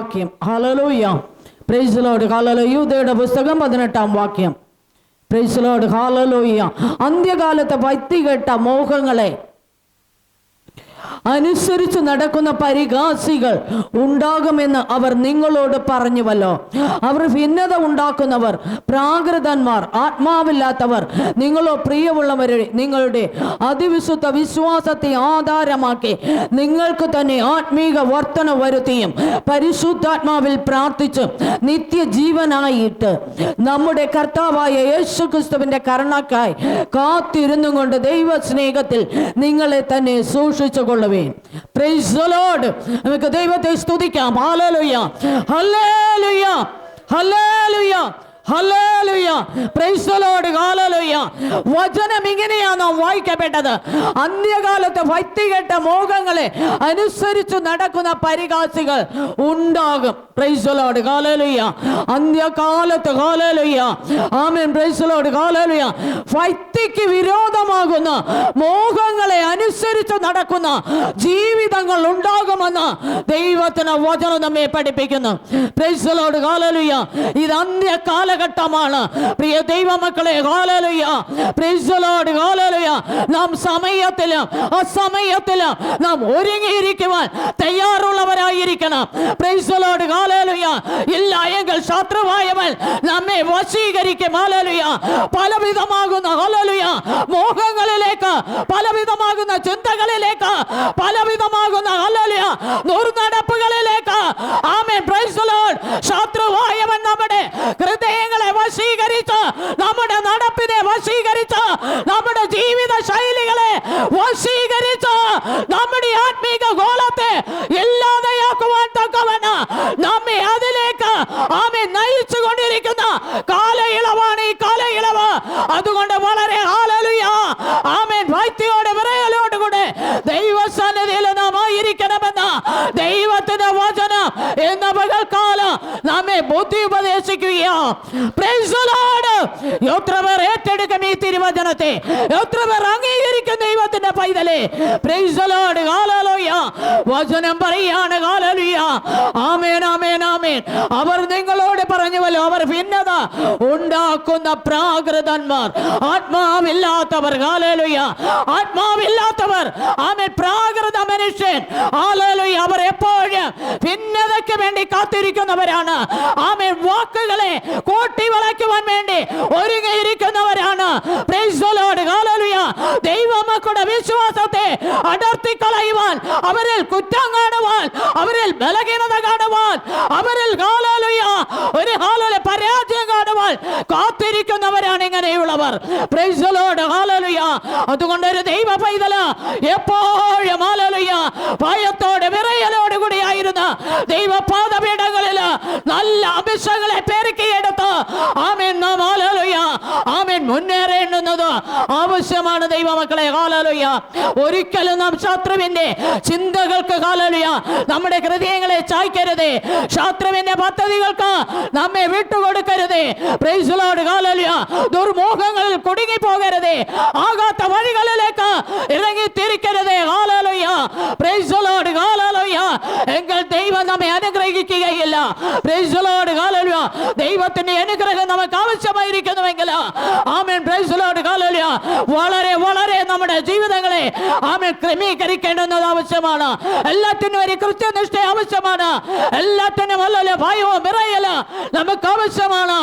വാക്യം. ഹല്ലേലൂയ, praise the Lord. ഹല്ലേലൂയ. യൂദയുടെ പുസ്തകം 18-ാം വാക്യം. Praise the Lord. ഹല്ലേലൂയ. അന്ത്യകാലത്തെ വൈത്തികെട്ട മോഹങ്ങളെ അനുസരിച്ച് നടക്കുന്ന പരിഹാസികൾ ഉണ്ടാകുമെന്ന് അവർ നിങ്ങളോട് പറഞ്ഞുവല്ലോ. അവർ ഭിന്നത ഉണ്ടാക്കുന്നവർ, പ്രാകൃതന്മാർ, ആത്മാവില്ലാത്തവർ. നിങ്ങളോ പ്രിയമുള്ളവരെ, നിങ്ങളുടെ അതിവിശുദ്ധ വിശ്വാസത്തെ ആധാരമാക്കി നിങ്ങൾക്ക് തന്നെ ആത്മീക വർധന വരുത്തിയും പരിശുദ്ധാത്മാവിൽ പ്രാർത്ഥിച്ചും നിത്യജീവനായിട്ട് നമ്മുടെ കർത്താവായ യേശുക്രിസ്തുവിന്റെ കരുണയ്ക്കായി കാത്തിരുന്നു കൊണ്ട് ദൈവ സ്നേഹത്തിൽ നിങ്ങളെ തന്നെ സൂക്ഷിച്ചു കൊള്ളുവേൻ. Price the Lord. നമുക്ക് ദൈവത്തെ സ്തുതിക്കാം. Hallelujah, hallelujah, hallelujah, hallelujah, praise the Lord. ഹല്ലേലൂയ. വചനം ഇങ്ങനെയാണ് വായിക്കപ്പെട്ടത്. അന്ത്യകാലത്തെ വൈത്തികെട്ട മോഹങ്ങളെ അനുസരിച്ച് നടക്കുന്ന പരിഹാസികൾ ഉണ്ടാകും. Praise the Lord. ഹല്ലേലൂയ. അന്ത്യകാലത്ത്, ഹല്ലേലൂയ, ആമേൻ, പ്രൈസ് ദി ലോർഡ്. ഹല്ലേലൂയ. വൈത്തിക്ക് വിരോധമാകുന്ന മോഹങ്ങളെ അനുസരിച്ച് നടക്കുന്ന ജീവിതങ്ങൾ ഉണ്ടാകുമെന്ന് ദൈവത്തിന് വചനം നമ്മെ പഠിപ്പിക്കുന്നു. Praise the Lord. ഹല്ലേലൂയ. ഇത് അന്ത്യകാലഘട്ടമാണ് പ്രിയ ദൈവമക്കളെ. ഹല്ലേലൂയ, പ്രൈസ് ദി ലോർഡ്. ഹല്ലേലൂയ. നാം സമയത്തിലും അസമയത്തിലും നാം ഒരുങ്ങിയിരിക്കുവാൻ തയ്യാറുള്ളവരായിരിക്കണം. Praise the Lord. ഹല്ലേലൂയ. ഇല്ല എങ്കിൽ ശത്രുവായവൻ നമ്മെ വശീകരിക്കും. ഹല്ലേലൂയ. പലവിധമാകുന്ന, ഹല്ലേലൂയ, മോഹങ്ങളിലേക്ക്, പലവിധമാകുന്ന ചിന്തകളിലേക്ക്, പലവിധമാകുന്ന, ഹല്ലേലൂയ, ദുർനടപ്പുകളിലേക്ക്, ആമേൻ, പ്രൈസ് ദി ലോർഡ്, ശത്രുവായവൻ നമ്മുടെ ഹൃദയങ്ങളെ വശീകരിച്ച്, നമ്മുടെ നടപ്പിനെ വശീകരിച്ച്, നമ്മുടെ ജീവിത ശൈലികളെ വശീകരിച്ച്, നമ്മുടെ ആത്മീക ഗോളത്തെ ഇല്ലാതെയാക്കുവാൻ തക്കവന് നമ്മെ അതിലേക്ക്, ആമേൻ, നയിച്ചു കൊണ്ടിരിക്കുന്ന കാലയിളവാണ് ഈ കാലയിളവ്. അതുകൊണ്ട് വളരെ, ഹല്ലേലൂയ, ആമേൻ, ഭക്തിയോടെ വിറയലോടുകൂടെ ദൈവസന്നിധിയിൽ നാം ആയിരിക്കണമെന്ന് ദൈവത്തിന്റെ വചനം എന്ന പകൽക്കാലം നമ്മെ ബുദ്ധി ഉപദേശിക്കുകയാണ്. Praise the Lord. എത്ര പേർ ഏറ്റെടുക്കും ഈ തിരുവചനത്തെ? എത്ര പേർ അംഗീകരിക്കും ദൈവത്തിന്റെ പൈതലെ? Praise the Lord. ഹല്ലേലൂയ. വചനം പറയാണ്, ഹല്ലേലൂയ, ആമേൻ, ആമേൻ, ആമേൻ. അവർ നിങ്ങളോട് പറഞ്ഞുവല്ലോ, അവർ ഭിന്നത ഉണ്ടാക്കുന്ന പ്രാകൃതന്മാർ, ആത്മാവില്ലാത്തവർ. ഹല്ലേലൂയ. ആത്മാവില്ലാത്തവർ, ആമേൻ, പ്രാകൃത മനുഷ്യൻ. ഹല്ലേലൂയ. അവർ എപ്പോഴും ഭിന്നതയ്ക്ക് വേണ്ടി കാത്തിരിക്കുന്നവരാണ്. ആമേൻ, വാക്കുകളെ കോട്ടി വളയ്ക്കുവാൻ വേണ്ടി ഒരുങ്ങിയിരിക്കുന്നവരാണ്. Praise the Lord. ഹല്ലേലൂയ. ദൈവമക്കളുടെ വിശ്വാസത്തെ അടർത്തി കളയുവാൻ, അവരിൽ കുറ്റം കാണുവാൻ, അവരിൽ ബലഹീനത കാണുവാൻ, അവരിൽ, ഹല്ലേലൂയ, ഒരു, ഹല്ലേലൂയ, പരാജയം കാണുവാൻ കാത്തിരിക്കുന്നവരാണ് ഇങ്ങനെയുള്ളവർ. Praise the Lord. ഹല്ലേലൂയ. അതുകൊണ്ട് ഒരു ദൈവ പൈതൽ എപ്പോഴും, ഹല്ലേലൂയ, ഭയത്തോടെ വിറയലോട് കൂടിയായിരുന്ന ദൈവപാദപീഠങ്ങളിൽ നല്ല അഭിഷേകങ്ങളെ പെരുക്കിയെടുത്ത്, ആമേൻ, നാം, ഹല്ലേലൂയ, ആമേൻ, മുന്നേറേണ്ടുന്നത് ആവശ്യമാണ് ദൈവമക്കളെ. ഹല്ലേലൂയ. ഒരിക്കലും നാം ശത്രുവിന്റെ ചിന്തകൾക്ക്, ഹല്ലേലൂയ, നമ്മുടെ ഹൃദയങ്ങളെ ചായ്ക്കരുത്. ശത്രുവിന്റെ പദ്ധതികൾക്ക് നമ്മെ വിട്ടുകൊടുക്കരുത്. Praise the Lord. ഹല്ലേലൂയ. ദുർമോഹങ്ങളിൽ കുടുങ്ങി പോകരുത്. ആകാത്ത വഴികളിലേക്ക് ഇറങ്ങി തിരിക്കരുത്. ഹല്ലേലൂയ. Praise the Lord. ഹല്ലേലൂയ. എങ്കിൽ ദൈവം നമ്മെ അനുഗ്രഹിക്കുകയില്ല. Praise the Lord. ഹല്ലേലൂയ. ദൈവത്തിന്റെ അനുഗ്രഹം നമുക്ക് ആവശ്യമായിരിക്കുന്നുവെങ്കിൽ, ആമേൻ, പ്രൈസ് ദി ലോർഡ്. ഹല്ലേലൂയ, വളരെ വളരെ നമ്മുടെ ജീവിതങ്ങളെ, ആമേൻ, ക്രമീകരിക്കേണ്ടുന്നത് ആവശ്യമാണ്. എല്ലാത്തിനും ഒരു കൃത്യനിഷ്ഠ ആവശ്യമാണ്. എല്ലാത്തിനും, ഹല്ലേലൂയ, ഭയവും വിറയലും നമുക്ക് ആവശ്യമാണ്.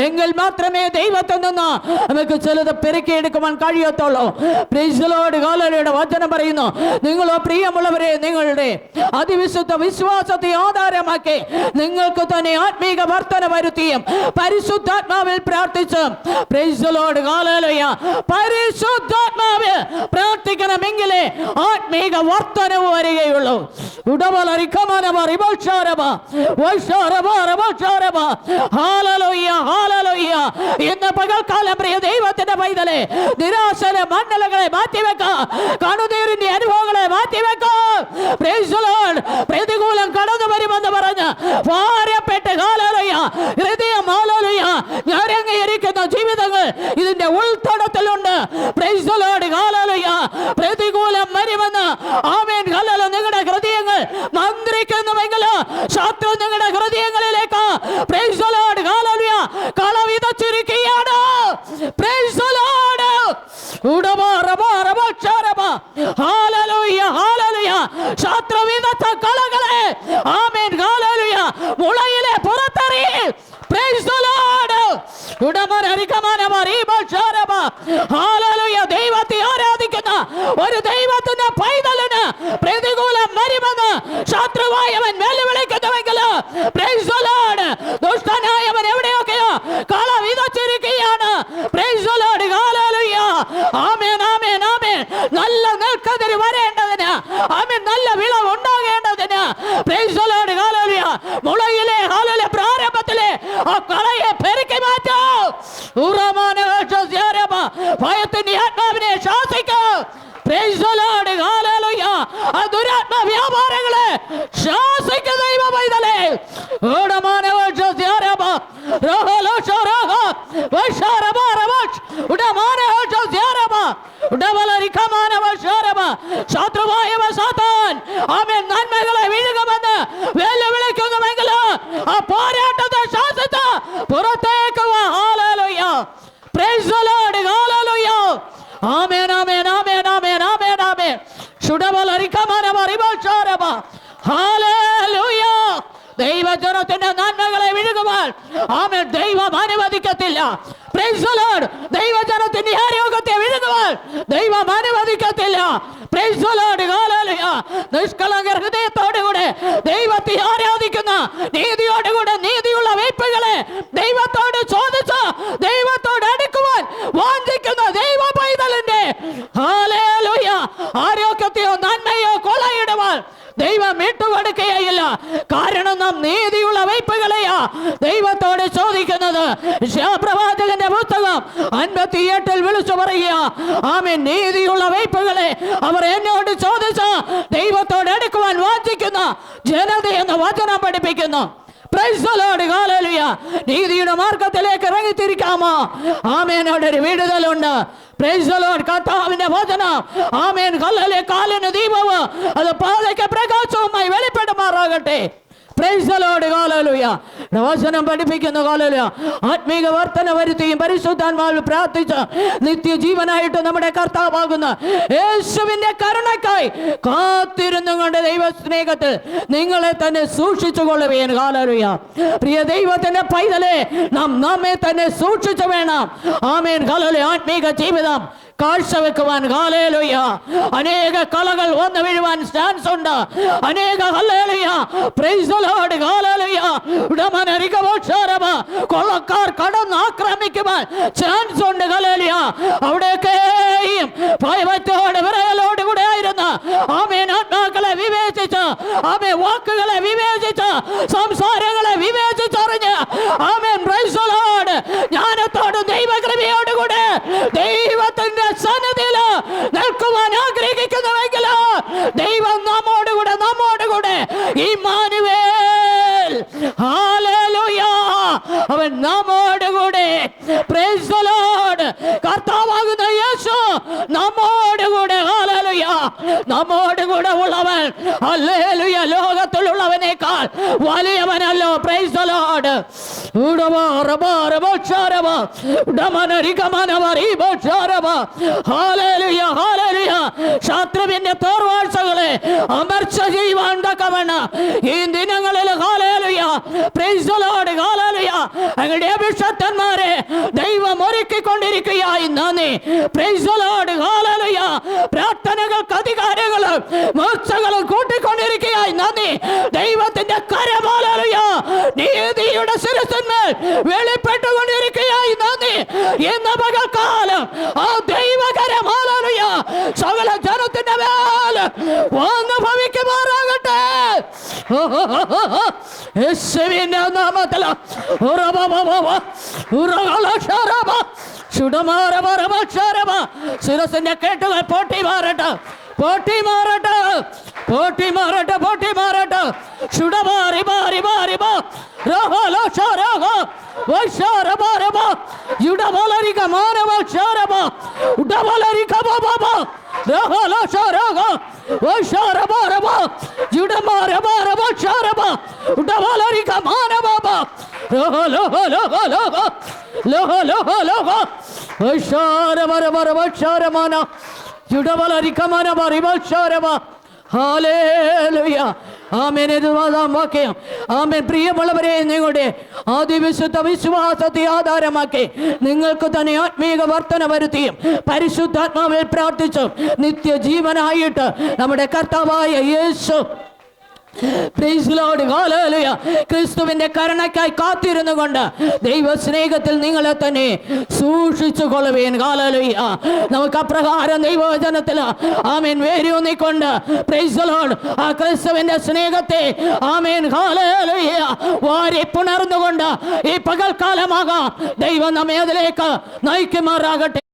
എങ്കിൽ മാത്രമേ ദൈവത്തിൽ നിന്ന് നമുക്ക് ചിലത് പെരുക്കിയെടുക്കുവാൻ കഴിയത്തുള്ളൂ. Praise the Lord. ഹല്ലേലൂയ. വചനം പറയുന്നു, നിങ്ങളോ പ്രിയമുള്ളവരെ, നിങ്ങളുടെ അതിവിശുദ്ധ വിശ്വാസത്തെ ആധാരമാക്കി നിങ്ങൾക്ക് തന്നെ ആത്മീക വർധന വരുത്തിയും പരിശുദ്ധാത്മാവിൽ പ്രാർത്ഥിച്ചും. Praise the Lord. ഹല്ലേലൂയ. പരിശുദ്ധാത്മാവിൽ പ്രാർത്ഥിക്കണമെങ്കിലേ ആത്മീക വർധനവ് വരികയുള്ളൂ. ഇന്ന് പകൽക്കാലം പ്രിയ ദൈവത്തിന്റെ പൈതലെ, നിരാശയിലെ മണ്ഡലങ്ങളെ മാറ്റിവെക്കാം, കണ്ണുനീരിന്റെ അനുഭവങ്ങളെ മാറ്റിവെക്കാം. Praise the Lord. പ്രതികൂലം കടന്നു വരുമെന്ന് പറഞ്ഞ് ഭാരപ്പെട്ട്, ഹല്ലേലൂയ, ഹൃദയം, ഹല്ലേലൂയ, ഞരങ്ങിയിരിക്കുന്ന ജീവിതങ്ങൾ ഇതിന്റെ ഉൾത്തടത്തിലുണ്ട്. Praise the Lord. ഹല്ലേലൂയ. പ്രതികൂലം വരുമെന്ന്, ആമേൻ, ഹല്ലേലൂയ, നിങ്ങളുടെ ഹൃദയങ്ങൾ മന്ത്രിക്കുന്നുവെങ്കിൽ ശത്രു നിങ്ങളുടെ ഹല്ലേലൂയ ഹല്ലേലൂയ. ശത്രു വിതച്ച കളകളെ ആമേൻ ഹല്ലേലൂയ മുളയിലെ പുറത്തെറി. Praise the Lord. ഹല്ലേലൂയ. ദൈവത്തെ ആരാധിക്കുന്ന ഒരു ദൈവത്തിന്റെ പൈതലിന് പ്രതികൂലം വരുമെന്ന് ശത്രുവായവൻ വെല്ലുവിളിക്കുന്നുവെങ്കിൽ പ്രൈസ് ദി ലോർഡ് ദുഷ്ടനായവൻ എവിടെയൊക്കെയോ കള വിതച്ചിരിക്കുകയാണ്. Praise the Lord. ഹല്ലേലൂയ. ആമേൻ ആമേൻ ആമേൻ. നല്ല നെൽക്കതിര് വരേണ്ടതിന് ആമേൻ നല്ല വിളവ് ഉണ്ടാകേണ്ടതിന് പ്രൈസ് ദി ലോർഡ്. ഹല്ലേലൂയ. മുളയിലെ ഹല്ലേലൂയ പ്രാരംഭത്തിലെ ആ കളയെ പെരുക്കി മാറ്റൂ. ഭയത്തിന്റെ ആത്മാവിനെ ശാസിക്കൂ. Praise the Lord. ഹല്ലേലൂയ. ആ ദുരാത്മ വ്യാപാരങ്ങളെ ശാസിക്കൂ ദൈവ പൈതലേ. ശത്രുവായവ സാത്താൻ ആമേൻ നന്മകളെ വിഴുകുമെന്ന് വെല്ലുവിളിക്കുന്നുവെങ്കിൽ ആ പോരാട്ടത്തെ ശാസിച്ച പുറത്തേക്ക് വാ. ഹല്ലേലൂയ. Praise the Lord. ഹല്ലേലൂയ. ആമേൻ ആമേൻ ആമേൻ ആമേൻ ആമേൻ ആമേൻ. ഹല്ലേലൂയ. ദൈവജനത്തിന്റെ നന്മകളെ വിഴുകുവാൻ ആമേൻ ദൈവം അനുവദിക്കത്തില്ല. Praise the Lord. ദൈവജനത്തിന്റെ ആരോഗ്യത്തെ വിഴുകുവാൻ ദൈവം അനുവദിക്കത്തില്ല. Praise the Lord. ഹല്ലേലൂയ. നിഷ്കളങ്ക ഹൃദയത്തോടുകൂടെ ദൈവത്തെ ആരാധിക്കുന്ന നീതിയോടുകൂടെ നീതിയുള്ള വെയ്പ്പുകളെ ദൈവത്തോട് ചോദിച്ച് ദൈവത്തോട് അടുക്കുവാൻ വാഞ്ചിക്കുന്ന ദൈവ പൈതലിന്റെ ഹല്ലേലൂയ ആരോഗ്യത്തെയോ നന്മയോ കൊള്ളയിടുവാൻ ദൈവം വിട്ടുകൊടുക്കുകയില്ല. കാരണം നാം നീതിയുള്ള വെയ്പ്പുകളെയാ ദൈവത്തോട് ചോദിക്കുന്നത്. പ്രവാചകന്റെ പുസ്തകം 58 വിളിച്ചു പറയുക, ആമേൻ നീതിയുള്ള വെയ്പ്പുകളെ അവർ എന്നോട് ചോദിച്ച് ദൈവത്തോട് എടുക്കുവാൻ വാഞ്ചിക്കുന്ന ജനതയെന്ന് വചനം പഠിപ്പിക്കുന്നു. Praise the Lord. ഹല്ലേലൂയ. നീതിയുടെ മാർഗത്തിലേക്ക് ഇറങ്ങിത്തിരിക്കാമോ? ആമേൻ. അവിടെ ഒരു വിടുതലുണ്ട്. Price the Lord. കർത്താവിന്റെ വചനം ആമേൻ ഹല്ലേലൂയ കാലിന് ദീപവും അത് പാതയ്ക്ക് പ്രകാശവുമായി വെളിപ്പെടുമാറാകട്ടെ. Praise the Lord. ഹല്ലേലൂയ. വചനം പഠിപ്പിക്കുന്നു. ഹല്ലേലൂയ. ആത്മീക വർധന വരുത്തിയും പരിശുദ്ധാത്മാവിൽ പ്രാർത്ഥിച്ച് നിത്യജീവനായിട്ട് നമ്മുടെ കർത്താവാകുന്ന യേശുവിന്റെ കരുണയ്ക്കായി കാത്തിരുന്നുകൊണ്ട് ദൈവ സ്നേഹത്തിൽ നിങ്ങളെ തന്നെ സൂക്ഷിച്ചുകൊള്ളുകയാണ്. ഹല്ലേലൂയ. പ്രിയ ദൈവത്തിന്റെ പൈതലേ, നാം നമ്മെ തന്നെ സൂക്ഷിച്ചു വേണം ആമേൻ ഹല്ലേലൂയ ആത്മീക ജീവിതം കാഴ്ചവെക്കുവാൻ. ഹല്ലേലൂയ. അനേക കളകൾ വന്നു വീഴുവാൻ ചാൻസ് ഉണ്ട്. അനേക ഹല്ലേലൂയ പ്രൈസ് ദി ലോർഡ്. ഹല്ലേലൂയ കൊള്ളക്കാർ കടന്ന് ആക്രമിക്കുവാൻ ചാൻസ് ഉണ്ട്. ഹല്ലേലൂയ. അവിടെയൊക്കെയും ഭയത്തോടെ വിറയലോട് കൂടെ ആയിരുന്നു ആമേൻ ആത്മാക്കളെ വിവേചിച്ച് ആമേൻ വാക്കുകളെ വിവേചിച്ച് സംസാരങ്ങളെ വിവേചിച്ചറിഞ്ഞ് ആമേൻ പ്രൈസ് ദി ലോർഡ് ജ്ഞാനത്തോട് ദൈവകൃപയോടുകൂടെ ദൈവത്തിന്റെ സന്നിധിയിൽ നിൽക്കുവാൻ ആഗ്രഹിക്കുന്നുവെങ്കിൽ ദൈവം നമ്മോടുകൂടെ ഇമ്മാനുവേൽ ഹല്ലേലൂയ അവൻ നമ്മോടുകൂടെ. Praise the Lord. കർത്താവാകുന്ന യേശു നമ്മോടുകൂടെ. ഹല്ലേലൂയ. നമ്മോടുകൂടെ ഉള്ളവൻ ഹല്ലേലൂയ ലോകത്തിലുള്ളവനേക്കാൾ വലിയവനല്ലോ. Praise the Lord. ശത്രുവിന്റെ തോർവാഴ്ചകളെ അമർച്ച ചെയ്യുവാൻ തക്കവണ്ണം ഈ ദിനങ്ങളിൽ hallelujah praise the Lord. Hallelujah അങ്ങയുടെ അഭിഷക്തന്മാരെ ദൈവം ഒരുക്കിക്കൊണ്ടിരിക്കുകയായി. നന്ദി. Price the Lord. ഹല്ലേലൂയ പ്രാർത്ഥനകൾക്ക് അധികാരങ്ങളും മൂർച്ചകളും കൂട്ടിക്കൊണ്ടിരിക്കുകയായി. നന്ദി. ദൈവത്തിന്റെ കരം ഹല്ലേലൂയ നീതിയുടെ ശിരസിന്മേൽ വെളിപ്പെട്ടുകൊണ്ടിരിക്കുകയായി. നന്ദി. ഇന്ന് പകൽക്കാലം ആ ദൈവകരം ഹല്ലേലൂയ സകല ജനത്തിന്റെ മേൽ വന്ന് ഭവിക്കുമാറാകട്ടെ. യേശുവിന്റെ നാമത്തിൽ ശിരസിന്റെ കേട്ടുകൾ പൊട്ടി മാറട്ടെ. പൊട്ടി മാറട്ടെ. പൊട്ടി മാറട്ടെ. പൊട്ടി മാറട്ടെ. ശുടമാറി മാറി മാറി മാ യുഡമലരിക മാനവ ശരമ ഉഡമലരിക ബാബാ രഹല ശരഗ വശരബരബ യുഡമരബരബ ശരമ ഉഡമലരിക മാനവ ബാബാ രഹല ഹല ഹല ലഹ ലഹ ലഹ വശരബരബ ശരമന ഹല്ലേലൂയ. ആമേൻ. ഇരുപതാം വാക്യം. ആമേൻ. പ്രിയമുള്ളവരെ, നിങ്ങളുടെ അതിവിശുദ്ധ വിശ്വാസത്തെ ആധാരമാക്കി നിങ്ങൾക്ക് തന്നെ ആത്മീക വർധന വരുത്തിയും പരിശുദ്ധാത്മാവിൽ പ്രാർത്ഥിച്ചും നിത്യജീവനായിട്ട് നമ്മുടെ കർത്താവായ യേശു ക്രിസ്തുവിന്റെ കരുണയ്ക്കായി കാത്തിരുന്നു കൊണ്ട് ദൈവ സ്നേഹത്തിൽ നിങ്ങളെ തന്നെ സൂക്ഷിച്ചു കൊള്ളുവേൻ. ഹല്ലേലൂയ. നമുക്ക് അപ്രകാരം ദൈവവചനത്തിൽ ആമേൻ വേരൂന്നിക്കൊണ്ട് പ്രൈസ് ദി ലോർഡ് ആ ക്രിസ്തുവിന്റെ സ്നേഹത്തെ ആമേൻ ഹല്ലേലൂയ വാരി പുണർന്നുകൊണ്ട് ഈ പകൽക്കാലമാകാം ദൈവം നമ്മെ അതിലേക്ക് നയിക്കുമാറാകട്ടെ.